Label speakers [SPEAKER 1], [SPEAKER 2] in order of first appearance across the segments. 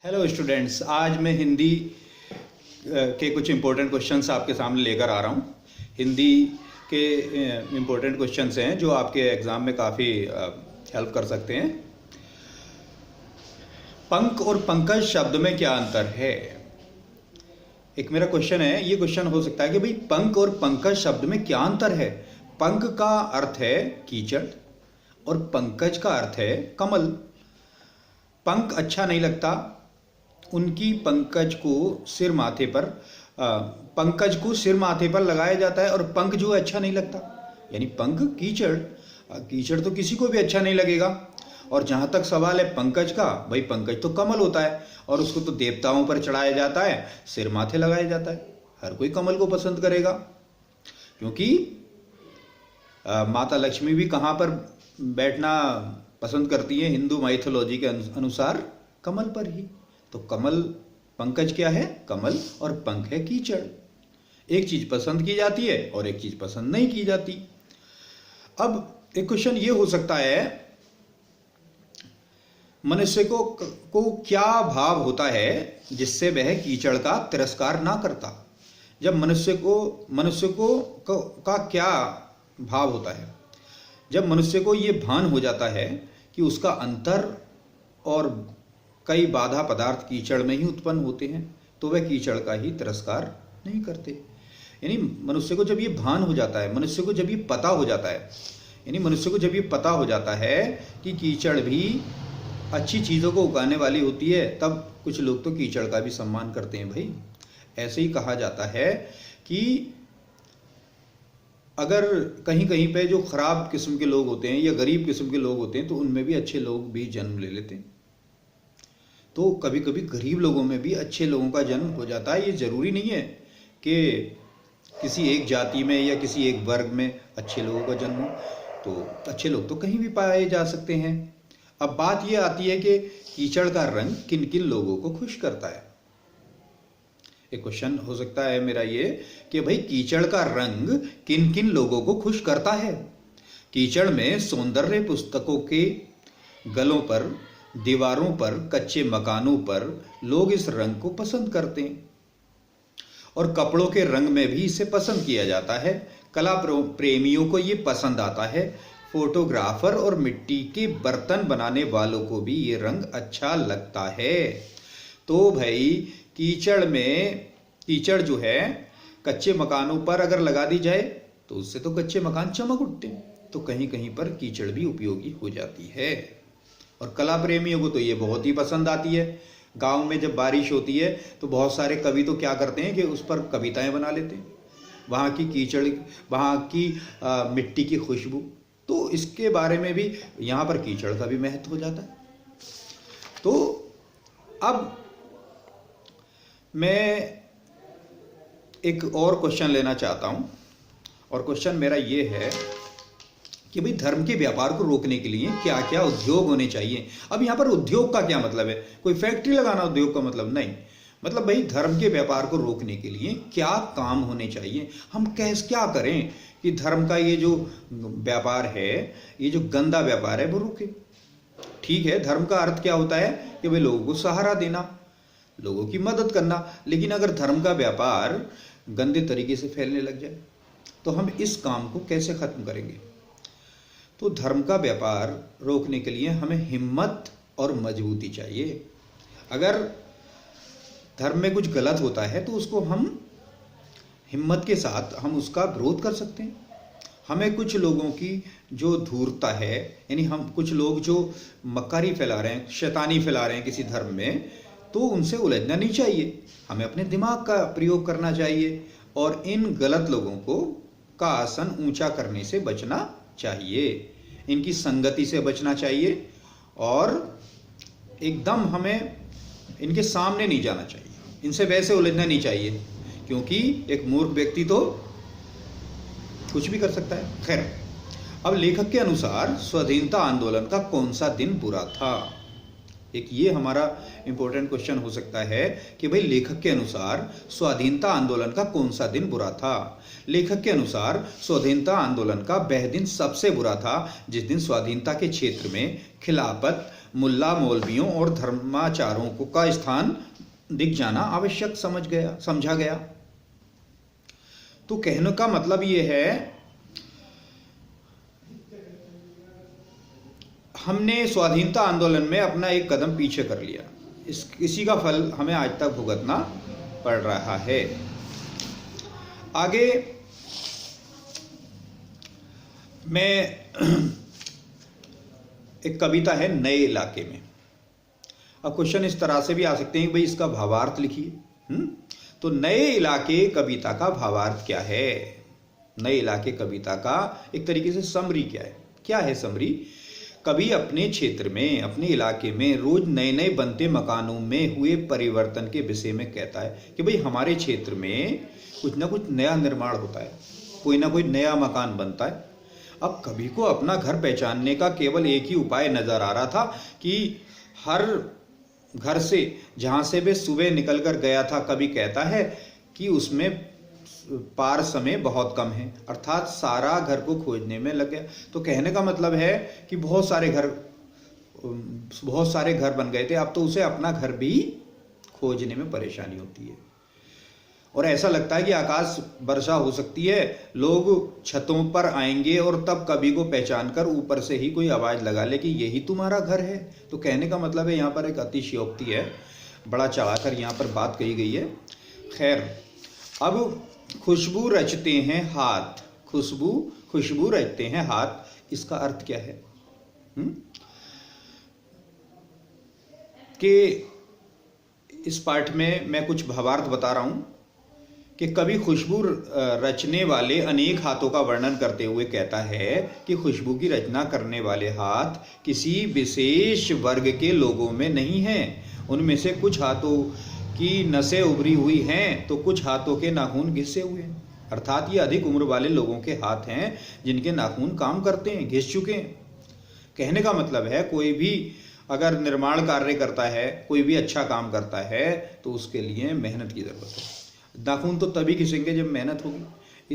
[SPEAKER 1] Hello students, आज मैं हिंदी के कुछ इम्पोर्टेंट क्वेश्चंस आपके सामने लेकर आ रहा हूँ। हिंदी के इम्पोर्टेंट क्वेश्चंस हैं जो आपके एग्ज़ाम में काफ़ी हेल्प कर सकते हैं। पंख और पंकज शब्द में क्या अंतर है? एक मेरा क्वेश्चन है, ये क्वेश्चन हो सकता है कि भाई पंख और पंकज शब्द में क्या अंतर है। पंख का अर्थ है कीचड़ और पंकज का अर्थ है कमल। पंख अच्छा नहीं लगता, उनकी पंकज को सिर माथे पर पंकज को सिर माथे पर लगाया जाता है और पंख जो है अच्छा नहीं लगता, यानी पंख कीचड़ कीचड़ तो किसी को भी अच्छा नहीं लगेगा। और जहाँ तक सवाल है पंकज का, भाई पंकज तो कमल होता है और उसको तो देवताओं पर चढ़ाया जाता है, सिर माथे लगाया जाता है। हर कोई कमल को पसंद करेगा क्योंकि माता लक्ष्मी भी कहाँ पर बैठना पसंद करती है हिंदू माइथोलॉजी के अनुसार? कमल पर ही। तो कमल, पंकज क्या है? कमल, और पंख है कीचड़। एक चीज पसंद की जाती है और एक चीज पसंद नहीं की जाती। अब एक क्वेश्चन ये हो सकता है, मनुष्य को क्या भाव होता है जिससे वह कीचड़ का तिरस्कार ना करता? जब मनुष्य को का क्या भाव होता है? जब मनुष्य को ये भान हो जाता है कि उसका अंतर और कई बाधा पदार्थ कीचड़ में ही उत्पन्न होते हैं, तो वह कीचड़ का ही तिरस्कार नहीं करते। यानी मनुष्य को जब ये भान हो जाता है, मनुष्य को जब ये पता हो जाता है, यानी मनुष्य को जब ये पता हो जाता है कि कीचड़ भी अच्छी चीज़ों को उगाने वाली होती है, तब कुछ लोग तो कीचड़ का भी सम्मान करते हैं। भाई ऐसे ही कहा जाता है कि अगर कहीं कहीं पे जो खराब किस्म के लोग होते हैं या गरीब किस्म के लोग होते हैं, तो उनमें भी अच्छे लोग भी जन्म ले लेते हैं। तो कभी कभी गरीब लोगों में भी अच्छे लोगों का जन्म हो जाता है। ये जरूरी नहीं है कि किसी एक जाति में या किसी एक वर्ग में अच्छे लोगों का जन्म हो, तो अच्छे लोग तो कहीं भी पाए जा सकते हैं। अब बात ये आती है कि कीचड़ का रंग किन किन लोगों को खुश करता है। एक क्वेश्चन हो सकता है मेरा ये कि भाई कीचड़ का रंग किन किन लोगों को खुश करता है? कीचड़ में सौंदर्य पुस्तकों के गलों पर, दीवारों पर, कच्चे मकानों पर लोग इस रंग को पसंद करते हैं और कपड़ों के रंग में भी इसे पसंद किया जाता है। कला प्रेमियों को ये पसंद आता है। फोटोग्राफर और मिट्टी के बर्तन बनाने वालों को भी ये रंग अच्छा लगता है। तो भाई कीचड़ जो है कच्चे मकानों पर अगर लगा दी जाए तो उससे तो कच्चे मकान चमक उठते हैं, तो कहीं कहीं पर कीचड़ भी उपयोगी हो जाती है। और कला प्रेमियों को तो ये बहुत ही पसंद आती है। गांव में जब बारिश होती है तो बहुत सारे कवि तो क्या करते हैं कि उस पर कविताएं बना लेते हैं, वहाँ की कीचड़, वहाँ की मिट्टी की खुशबू। तो इसके बारे में भी यहाँ पर कीचड़ का भी महत्व हो जाता है। तो अब मैं एक और क्वेश्चन लेना चाहता हूँ, और क्वेश्चन मेरा ये है कि भाई धर्म के व्यापार को रोकने के लिए क्या क्या उद्योग होने चाहिए। अब यहाँ पर उद्योग का क्या मतलब है? कोई फैक्ट्री लगाना उद्योग का मतलब नहीं। मतलब भाई धर्म के व्यापार को रोकने के लिए क्या काम होने चाहिए, हम क्या करें कि धर्म का ये जो व्यापार है, ये जो गंदा व्यापार है, वो रुके। ठीक है, धर्म का अर्थ क्या होता है कि भाई लोगों को सहारा देना, लोगों की मदद करना। लेकिन अगर धर्म का व्यापार गंदे तरीके से फैलने लग जाए तो हम इस काम को कैसे खत्म करेंगे? तो धर्म का व्यापार रोकने के लिए हमें हिम्मत और मजबूती चाहिए। अगर धर्म में कुछ गलत होता है तो उसको हम हिम्मत के साथ हम उसका विरोध कर सकते हैं। हमें कुछ लोगों की जो धूर्तता है, यानी हम कुछ लोग जो मक्कारी फैला रहे हैं, शैतानी फैला रहे हैं किसी धर्म में, तो उनसे उलझना नहीं चाहिए। हमें अपने दिमाग का प्रयोग करना चाहिए और इन गलत लोगों का आसन ऊंचा करने से बचना चाहिए, इनकी संगति से बचना चाहिए और एकदम हमें इनके सामने नहीं जाना चाहिए, इनसे वैसे उलझना नहीं चाहिए, क्योंकि एक मूर्ख व्यक्ति तो कुछ भी कर सकता है। खैर, अब लेखक के अनुसार स्वाधीनता आंदोलन का कौन सा दिन बुरा था? एक ये हमारा इंपॉर्टेंट क्वेश्चन हो सकता है कि भाई लेखक के अनुसार स्वाधीनता आंदोलन का कौन सा दिन बुरा था। लेखक के अनुसार स्वाधीनता आंदोलन का वह दिन सबसे बुरा था जिस दिन स्वाधीनता के क्षेत्र में खिलाफत मुल्ला मौलवियों और धर्माचारों को का स्थान दिख जाना आवश्यक समझा गया। तो कहने का मतलब ये है, हमने स्वाधीनता आंदोलन में अपना एक कदम पीछे कर लिया, इसी का फल हमें आज तक भुगतना पड़ रहा है। आगे मैं एक कविता है नए इलाके में। अब क्वेश्चन इस तरह से भी आ सकते हैं कि भाई इसका भावार्थ लिखिए। तो नए इलाके कविता का भावार्थ क्या है? नए इलाके कविता का एक तरीके से समरी क्या है समरी? कवि अपने क्षेत्र में, अपने इलाके में रोज नए नए बनते मकानों में हुए परिवर्तन के विषय में कहता है कि भाई हमारे क्षेत्र में कुछ ना कुछ नया निर्माण होता है, कोई ना कोई नया मकान बनता है। अब कवि को अपना घर पहचानने का केवल एक ही उपाय नजर आ रहा था कि हर घर से जहां से वे सुबह निकल कर गया था, कवि कहता है कि उसमें पार समय बहुत कम है, अर्थात सारा घर को खोजने में लग गया। तो कहने का मतलब है कि बहुत सारे घर बन गए थे, अब तो उसे अपना घर भी खोजने में परेशानी होती है। और ऐसा लगता है कि आकाश वर्षा हो सकती है, लोग छतों पर आएंगे और तब कवि को पहचान कर ऊपर से ही कोई आवाज लगा ले कि यही तुम्हारा घर है। तो कहने का मतलब है यहाँ पर एक अतिशयोक्ति है, बड़ा चढ़ाकर यहाँ पर बात कही गई है। खैर, अब खुशबू रचते हैं हाथ, खुशबू रचते हैं हाथ, इसका अर्थ क्या है? कि इस पाठ में मैं कुछ भावार्थ बता रहा हूं कि कवि खुशबू रचने वाले अनेक हाथों का वर्णन करते हुए कहता है कि खुशबू की रचना करने वाले हाथ किसी विशेष वर्ग के लोगों में नहीं हैं। उनमें से कुछ हाथों की नसें उभरी हुई हैं तो कुछ हाथों के नाखून घिसे हुए हैं। अर्थात ये अधिक उम्र वाले लोगों के हाथ हैं जिनके नाखून काम करते हैं, घिस चुके हैं। कहने का मतलब है कोई भी अगर निर्माण कार्य करता है, कोई भी अच्छा काम करता है तो उसके लिए मेहनत की जरूरत है। नाखून तो तभी घिसेंगे जब मेहनत होगी।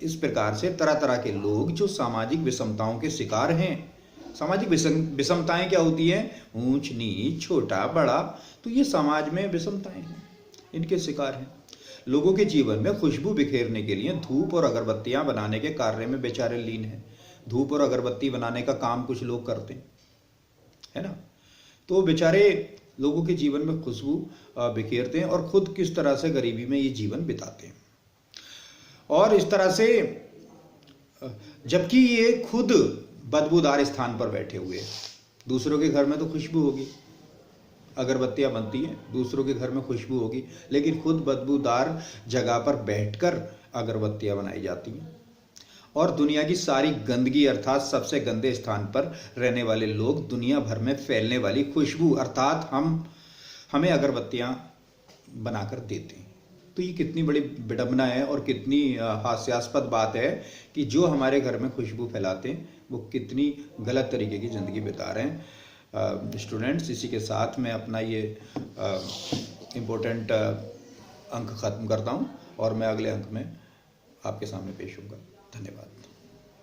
[SPEAKER 1] इस प्रकार से तरह तरह के लोग जो सामाजिक विषमताओं के शिकार हैं, सामाजिक विषमताएं क्या होती हैं? ऊंच नीच, छोटा बड़ा, तो ये समाज में विषमताएं हैं, इनके शिकार हैं। लोगों के जीवन में खुशबू बिखेरने के लिए धूप और अगरबत्तियां बनाने के कार्य में बेचारे लीन हैं। धूप और अगरबत्ती बनाने का काम कुछ लोग करते हैं, है ना। तो बेचारे लोगों के जीवन में खुशबू बिखेरते हैं और खुद किस तरह से गरीबी में ये जीवन बिताते हैं। और इस तरह से जबकि ये खुद बदबूदार स्थान पर बैठे हुए हैं। दूसरों के घर में तो खुशबू होगी, अगरबत्तियां बनती हैं, दूसरों के घर में खुशबू होगी, लेकिन खुद बदबूदार जगह पर बैठकर अगरबत्तियां बनाई जाती हैं। और दुनिया की सारी गंदगी अर्थात सबसे गंदे स्थान पर रहने वाले लोग दुनिया भर में फैलने वाली खुशबू अर्थात हमें अगरबत्तियां बनाकर देते हैं। तो ये कितनी बड़ी विडंबना है और कितनी हास्यास्पद बात है कि जो हमारे घर में खुशबू फैलाते हैं वो कितनी गलत तरीके की ज़िंदगी बिता रहे हैं। स्टूडेंट्स, इसी के साथ मैं अपना ये इम्पोर्टेंट अंक ख़त्म करता हूँ और मैं अगले अंक में आपके सामने पेश होऊंगा। धन्यवाद।